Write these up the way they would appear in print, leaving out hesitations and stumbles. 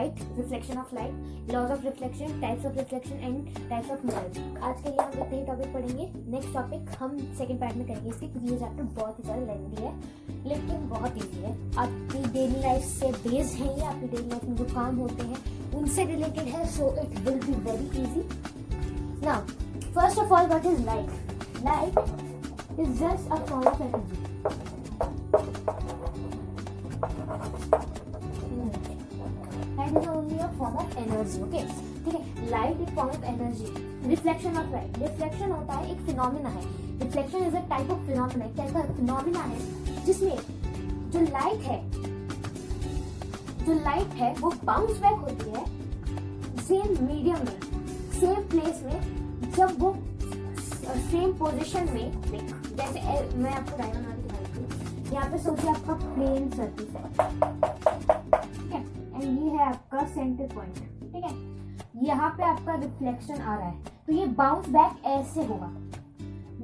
Light, reflection of light, laws of reflection, types of reflection and types of mirror. आज के लिए हम इतने ही टॉपिक पढ़ेंगे। नेक्स्ट टॉपिक हम सेकंड पार्ट में करेंगे इसके, क्योंकि ये चैप्टर बहुत ही ज़्यादा लेंथी है लेकिन बहुत ईजी है। आपकी डेली लाइफ से बेस्ड है ये, आपकी डेली लाइफ में जो काम होते हैं उनसे रिलेटेड है, so it will be very easy. Now first of all, what is light? Light is just a form of energy. Light is only a form of energy, okay? ठीक है, light एक form of energy. Reflection of light, reflection होता है, एक phenomena है। Reflection is a type of phenomena, एक type का phenomena है जिसमें जो लाइट है वो बाउंस बैक होती है सेम मीडियम में, सेम प्लेस में, जब वो सेम पोजीशन में, जैसे मैं आपको डायग्राम बना के दिखाई थी। यहाँ पे सोचिए आपका प्लेन सर्फेस है, ये है आपका सेंटर पॉइंट, ठीक है। यहाँ पे आपका रिफ्लेक्शन आ रहा है, तो ये बाउंस बैक ऐसे होगा,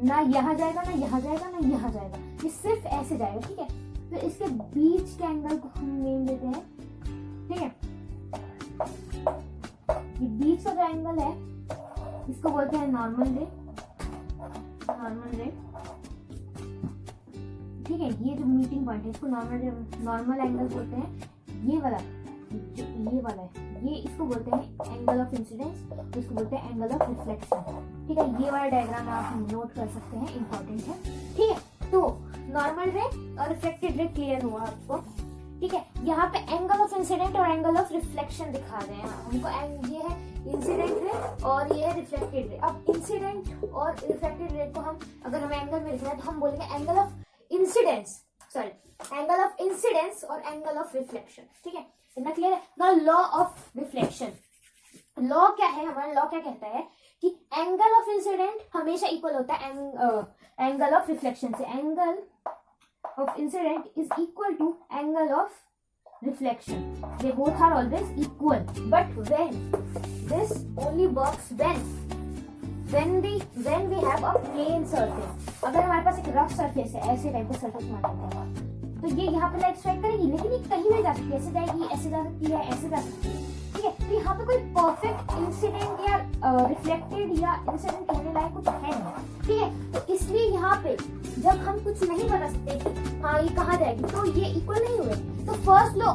ना यहाँ जाएगा ना यहाँ जाएगा ना यहाँ जाएगा, ये सिर्फ ऐसे जाएगा, ठीक है। तो इसके बीच के एंगल को हम नेम देते हैं, ठीक है। ये बीच का जो एंगल है इसको बोलते हैं नॉर्मल रे, नॉर्मल रे, ठीक है। ये जो मीटिंग पॉइंट है इसको नॉर्मल एंगल बोलते हैं। ये वाला है, ये इसको बोलते हैं एंगल ऑफ इंसिडेंस, इसको बोलते हैं एंगल ऑफ रिफ्लेक्शन, ठीक है। ये वाला डायग्राम आप नोट कर सकते हैं, इंपॉर्टेंट है, ठीक है। तो नॉर्मल रे और रिफ्लेक्टेड रे क्लियर हुआ आपको, ठीक है। यहाँ पे एंगल ऑफ इंसिडेंट और एंगल ऑफ रिफ्लेक्शन दिखा रहे हैं हमको। ये है इंसिडेंट रे और ये है रिफ्लेक्टेड रे। अब इंसिडेंट और रिफ्लेक्टेड रे को हम अगर हमें एंगल मिल रहा है तो हम बोलेंगे angle of incidence, angle of incidence और एंगल ऑफ रिफ्लेक्शन, ठीक है। इतना क्लियर है ना? लॉ ऑफ रिफ्लेक्शन, लॉ क्या है हमारा? लॉ क्या कहता है कि एंगल ऑफ इंसिडेंट हमेशा इक्वल होता है एंगल ऑफ रिफ्लेक्शन से। Angle of incident is equal to angle of reflection, they both are always equal, but when this only works when we have a plane surface। अगर हमारे पास एक rough surface है, ऐसे type का surface मान लेते हैं, तो ये यहाँ पे लाइट स्ट्राइक करेगी, लेकिन ये कहीं भी जा सकती है, ऐसे जाएगी, ऐसे जा सकती है, ऐसे जा सकती है, ठीक है। तो यहाँ पे कोई परफेक्ट इंसिडेंट या रिफ्लेक्टेड या इंसिडेंट कहने लायक कुछ है नहीं, ठीक है। तो इसलिए यहाँ पे जब हम कुछ नहीं बता सकते कि हाँ ये कहाँ जाएगी, तो ये इक्वल नहीं हुए। तो first law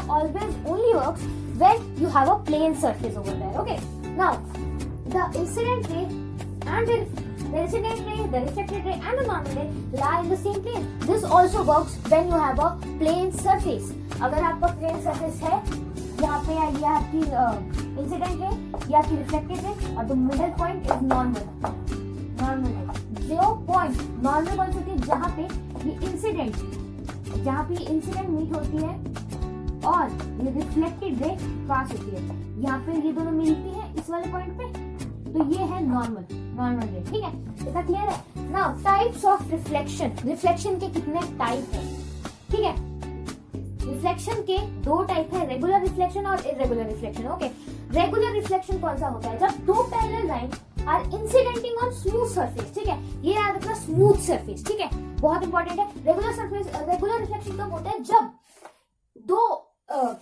always only works when you have a plane surface over there, okay. Now the incident ray and the incident ray, the reflected ray and the normal ray lie in the same plane. This also works when you have a plane surface. अगर आपका plane surface है यहाँ पे, ये आपकी incident ray या आपकी reflected ray और the middle point is normal ray। जो point normal point होती है जहाँ पे ये incident meet होती है और ये reflected ray पास होती है, यहाँ पे ये दोनों मिलती है इस वाले point पे, तो ये है नॉर्मल रे, ठीक है। इतना क्लियर है? Now types of reflection, reflection के कितने टाइप है, ठीक है। रिफ्लेक्शन के दो टाइप है, रेगुलर रिफ्लेक्शन और irregular reflection, okay. Regular reflection कौन सा होता है? जब दो parallel line are incidenting on smooth surface, ठीक है। ये याद रखना, स्मूथ सरफेस, ठीक है, बहुत इंपॉर्टेंट है। रेगुलर रिफ्लेक्शन कब होता है?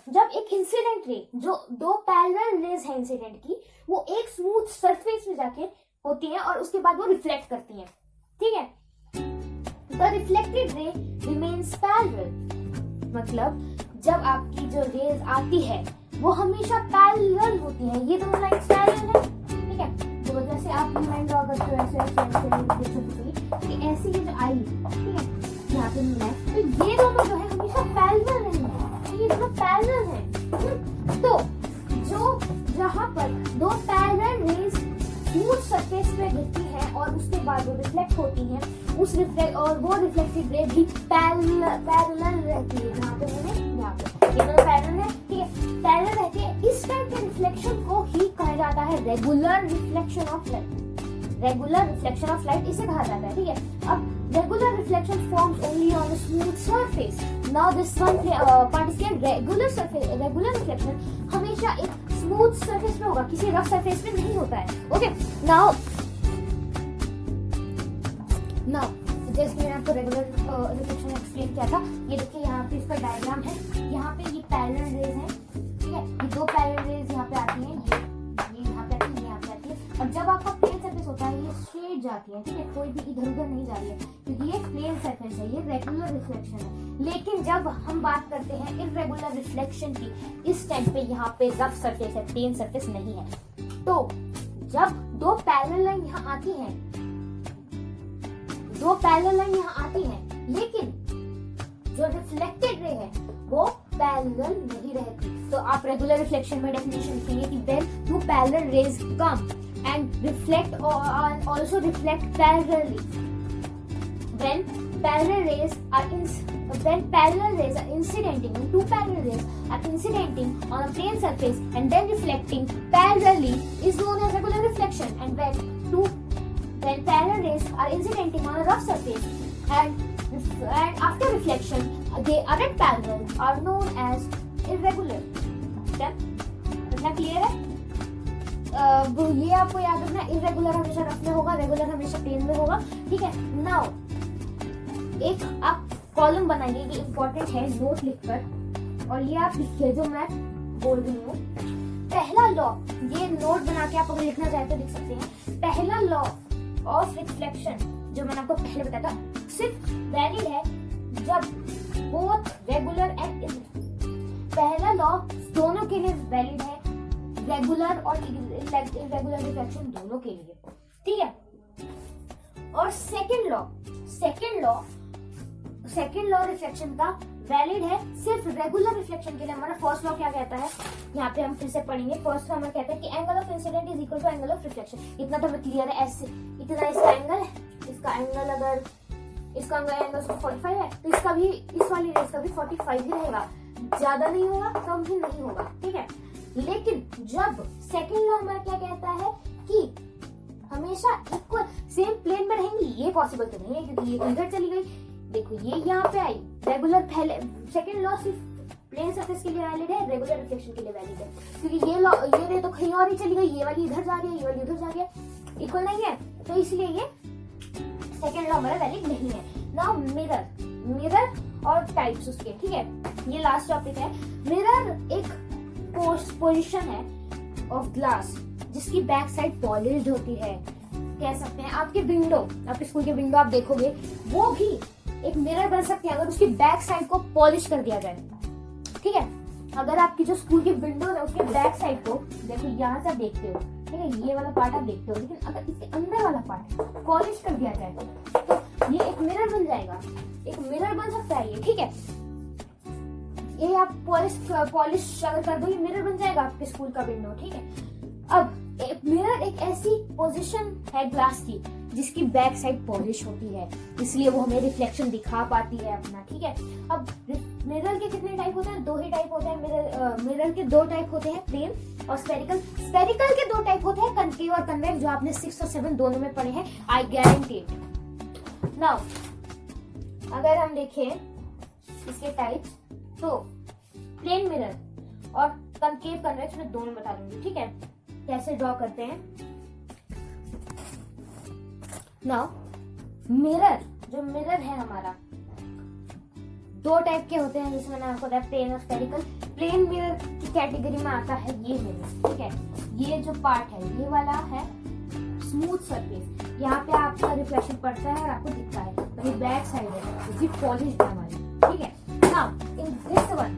जब एक इंसिडेंट रे, जो दो पैरेलल रेज है इंसिडेंट की, वो एक स्मूथ सरफेस में जाके होती है और उसके बाद वो रिफ्लेक्ट करती है, ठीक है। The reflected ray remains parallel, मतलब जब आपकी जो रेज आती है वो हमेशा पैरेलल होती है, ये दोनों लाइन्स पैरेलल है, ठीक है। तो जैसे आप ये लाइन ड्रॉ करते हो ऐसे ऐसी ये जो आई, ठीक है, यहाँ पे लाइन, तो ये दोनों जो है हमेशा पैरेलल रहेंगे, ये दोनों पैरेलल हैं। तो जहाँ पर दो पैरेलल रेज स्मूथ सरफेस पे गिरती है और उसके बाद वो रिफ्लेक्ट होती है, और वो रिफ्लेक्टेड रे भी पैरेलल रहती है, यहाँ पे ये दोनों पैरेलल है, ठीक है, पैरेलल रहती है। इस टाइप के रिफ्लेक्शन को ही कहा जाता है regular reflection of light. Regular reflection of light इसे कहा जाता है, ठीक है। अब regular reflection forms only on a smooth surface. Now this one part is regular reflection हमेशा एक स्मूथ सरफेस पे होगा, किसी रफ सरफेस पे नहीं होता है, ओके। नाउ जैसे मैंने आपको रेगुलर रिफ्लेक्शन एक्सप्लेन किया था, ये देखिए यहाँ पे इसका डायग्राम है, यहाँ पे ये पैरेलल रेज है, ठीक है। ये दो पैरेलल रेज यहाँ पे आती हैं, ये यहाँ पे आती है, ये यहाँ पे आती है। और जब आपका प्लेन सरफेस होता है ये स्ट्रेट जाती है, ठीक है, कोई भी इधर उधर नहीं जा रही है क्योंकि ये प्लेन सरफेस है, ये रेगुलर रिफ्लेक्शन है। लेकिन जब हम बात करते हैं इर्रेगुलर रिफ्लेक्शन की, इस टाइम पे यहाँ पे रफ सरफेस है, प्लेन सरफेस नहीं है। तो जब दो पैरेलल लाइन यहाँ आती हैं, दो पैरेलल लाइन यहाँ आती हैं, लेकिन जो रिफ्लेक्टेड रे है वो पैरेलल नहीं रहती। तो आप रेगुलर रिफ्लेक्शन में डेफिनेशन लिखेंगे कि when two parallel rays come and reflect और also reflect parallelly, when parallel rays are incidenting, when two parallel rays are incidenting on a plane surface and then reflecting parallelly is known as regular reflection. And when parallel rays are incidenting on a rough surface and after reflection they aren't parallel are known as irregular. इतना clear है? ये आपको याद रखना, irregular हमेशा rough में होगा, regular हमेशा प्लेन में होगा, ठीक है। नाउ एक आप कॉलम बनाइए, ये इंपॉर्टेंट है, नोट लिखकर, और ये आप लिखिए जो मैं बोल रही हूँ। पहला लॉ, ये नोट बना के आप अगर लिखना चाहे तो लिख सकते हैं। पहला लॉ ऑफ रिफ्लेक्शन जो मैंने आपको पहले बताया था सिर्फ वैलिड है जब बोथ रेगुलर एंड इरेगुलर। पहला लॉ दोनों के लिए वैलिड है, रेगुलर और इरेगुलर रिफ्लेक्शन दोनों के लिए, ठीक है। और सेकंड लॉ रिफ्लेक्शन का वैलिड है सिर्फ रेगुलर रिफ्लेक्शन के लिए। हमारा फर्स्ट लॉ क्या कहता है, यहाँ पे हम फिर से पढ़ेंगे। फर्स्ट लॉ हमें कहता है कि angle of incident is equal to angle of reflection. इतना तो हमें क्लियर है, ऐसे इतना इसका एंगल है, इसका एंगल अगर इसका एंगल 45 है तो इसका भी, इस वाली रेस का भी 45 ही रहेगा, ज्यादा नहीं होगा, कम भी नहीं होगा, ठीक है। लेकिन जब सेकंड लॉ हमारा क्या कहता है कि हमेशा इक्वल सेम प्लेन में रहेंगी, ये पॉसिबल तो नहीं है क्योंकि ये इधर चली गई, देखो ये यहाँ पे आई। रेगुलर पहले सेकंड लॉ सिर्फ प्लेन सरफेस के लिए वैलिड है, रेगुलर रिफ्लेक्शन के लिए वैलिड है, क्योंकि ये लॉ ये रे तो कहीं और ही चली गई, ये वाली इधर जा रही है, ये वाली उधर जा रही है, इक्वल नहीं है, तो इसलिए ये सेकंड लॉ हमारा वैलिड नहीं है। नाउ मिरर और टाइप्स उसके, ठीक है, ये लास्ट टॉपिक है। मिरर एक पोजीशन है ऑफ ग्लास जिसकी बैक साइड पॉलिश्ड होती है, कह सकते हैं। आपके विंडो, आपके स्कूल के विंडो आप देखोगे वो भी एक मिरर बन सकते हैं अगर उसकी बैक साइड को पॉलिश कर दिया जाए, ठीक है। अगर आपकी जो स्कूल की विंडो है उसके बैक साइड को देखो, यहाँ से आप देखते हो, ठीक है, ये वाला पार्ट आप देखते हो, लेकिन अगर इसके अंदर वाला पार्ट पॉलिश कर दिया जाए तो ये एक मिरर बन जाएगा, एक मिरर बन सकता है ये, ठीक है। ये आप पॉलिश अगर कर दो, ये मिरर बन जाएगा आपके स्कूल का विंडो, ठीक है। अब मिरर एक ऐसी पोजीशन है ग्लास की जिसकी बैक साइड पॉलिश होती है, इसलिए वो हमें रिफ्लेक्शन दिखा पाती है अपना, ठीक है। अब मिरर के कितने टाइप होते हैं? दो ही टाइप होते हैं। मिरर के दो टाइप होते हैं, प्लेन और स्फेरिकल। स्फेरिकल के दो टाइप होते हैं, कनकेव और कन्वेक्स, जो आपने 6 और 7 दोनों में पढ़े हैं, आई गारंटी इट। नाउ अगर हम देखें इसके टाइप्स, तो प्लेन मिरर और कनकेव कन्वेक्स में दोनों बता दूंगी, ठीक है, कैसे ड्रॉ करते हैं। नाउ मिरर, जो मिरर है हमारा, दो टाइप के होते हैं, जिसमें मैंने आपको बताया प्लेन और स्फेरिकल। प्लेन मिरर की कैटेगरी में आता है ये मिरर, ठीक है। ये जो पार्ट है ये वाला है स्मूथ सरफेस, यहाँ पे आपका रिफ्लेक्शन पड़ता है और आपको दिखता है, तो ये बैक साइड है, इसकी पॉलिश है हमारी, ठीक है। नाउ इन दिस वन,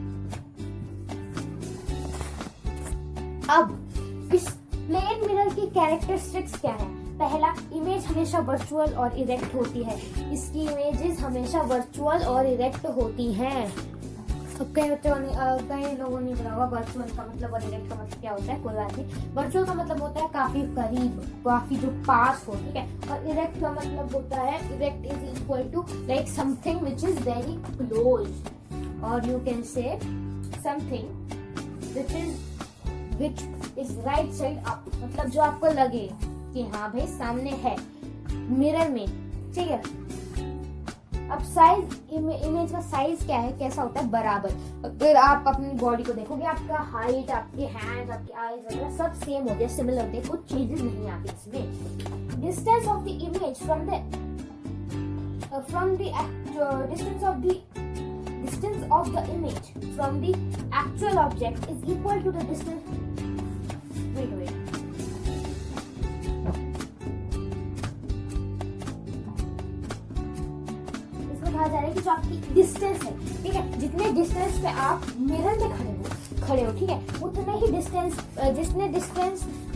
अब इस प्लेन मिरर की कैरेक्टरिस्टिक्स क्या है? पहला, इमेज हमेशा वर्चुअल और इरेक्ट होती है, इसकी इमेजेस हमेशा वर्चुअल और इरेक्ट होती हैं। कई लोगों ने पढ़ा होगा वर्चुअल का मतलब और इरेक्ट का मतलब क्या होता है, कोई बात नहीं। वर्चुअल का मतलब होता है काफी करीब, काफी जो पास हो, ठीक है, और इरेक्ट का मतलब होता है, erect is equal to like something which is very close, और you can say something which is right side up, मतलब जो आपको लगे कि हाँ भाई सामने है मिरर में, ठीक है। अब साइज, इमेज का साइज क्या है, कैसा होता है, बराबर। अगर आप अपनी बॉडी को देखोगे, आपका हाइट, आपके हैंड्स, आपके आईज वगैरह सब सेम होते हैं, सिमिलर होते हैं, कुछ चेंजेस नहीं आती इसमें। Distance of the image from the distance of the image from the actual object is equal to the distance. Wait. इसमें कहा जा रहा है कि जो आपकी डिस्टेंस है, ठीक है, जितने डिस्टेंस पे आप मिरर में खड़े हो, ठीक है, उतने ही डिस्टेंस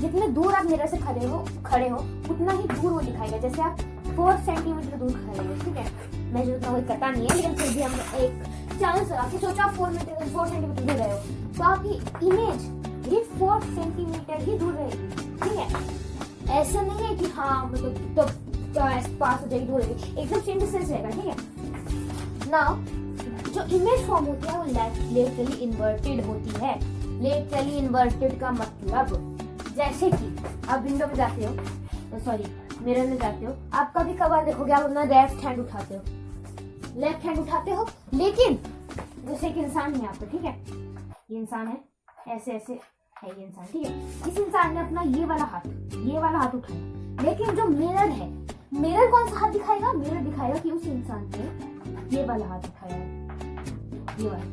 जितने दूर आप मिरर से खड़े हो उतना ही दूर वो दिखाएगा। जैसे आप 4 सेंटीमीटर दूर खड़े हो, ठीक है, मैं जो कोई पता नहीं है, लेकिन फिर भी हम एक चांस लगा के सोचा आप 4 सेंटीमीटर दूर रहे हो, तो आपकी इमेज ये 4 सेंटीमीटर ही दूर रहेगी, ठीक है। ऐसा नहीं है कि हाँ मतलब तो पास हो जाएगी, दूर रहेगी, एकदम सेम डिस्टेंस रहेगा, ठीक है। नाउ जो इमेज फॉर्म होती है वो लेटरली इन्वर्टेड होती है। लेटरली इन्वर्टेड का मतलब जैसे कि आप विंडो में जाते हो, सॉरी मिरर में जाते हो, आप कभी कभार देखोगे आप अपना लेफ्ट हैंड उठाते हो, लेकिन जैसे एक इंसान है यहाँ पे, ठीक है, ये इंसान है, ऐसे है ये इंसान, ठीक है, इस इंसान ने अपना ये वाला हाथ उठाया, लेकिन जो मिरर है, मिरर कौन सा हाथ दिखाएगा? मिरर दिखाएगा कि उस इंसान ने ये वाला हाथ उठाया है, ये वाला।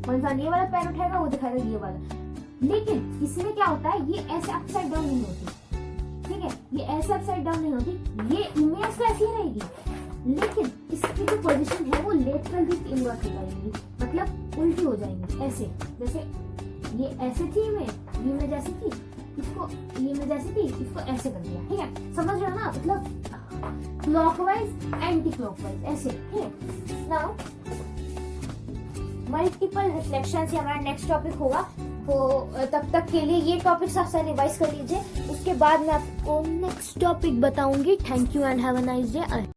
वो इंसान ये वाला पैर उठाएगा, वो दिखाएगा ये वाला। लेकिन इसमें क्या होता है, ये ऐसे अपसाइड डाउन नहीं होती, ठीक है, ये ऐसे अपसाइड डाउन नहीं होती, ये इमेज तो ऐसी रहेगी, लेकिन इसकी जो पोजीशन है वो लेटरली इन्वर्ट हो जाएगी, मतलब उल्टी हो जाएंगी, ऐसे जैसे ये ऐसे थी इमेज ऐसी थी, इसको ये इमेज ऐसी थी, इसको ऐसे कर दिया, ठीक है, समझ रहे हो ना, मतलब क्लॉकवाइज एंटी क्लॉकवाइज ऐसे, ठीक है। नाउ मल्टीपल रिफ्लेक्शंस हमारा नेक्स्ट टॉपिक होगा, तो तब तक के लिए ये टॉपिक्स आप सारे रिवाइज कर लीजिए, उसके बाद मैं आपको नेक्स्ट टॉपिक बताऊंगी। Thank you and have a nice day.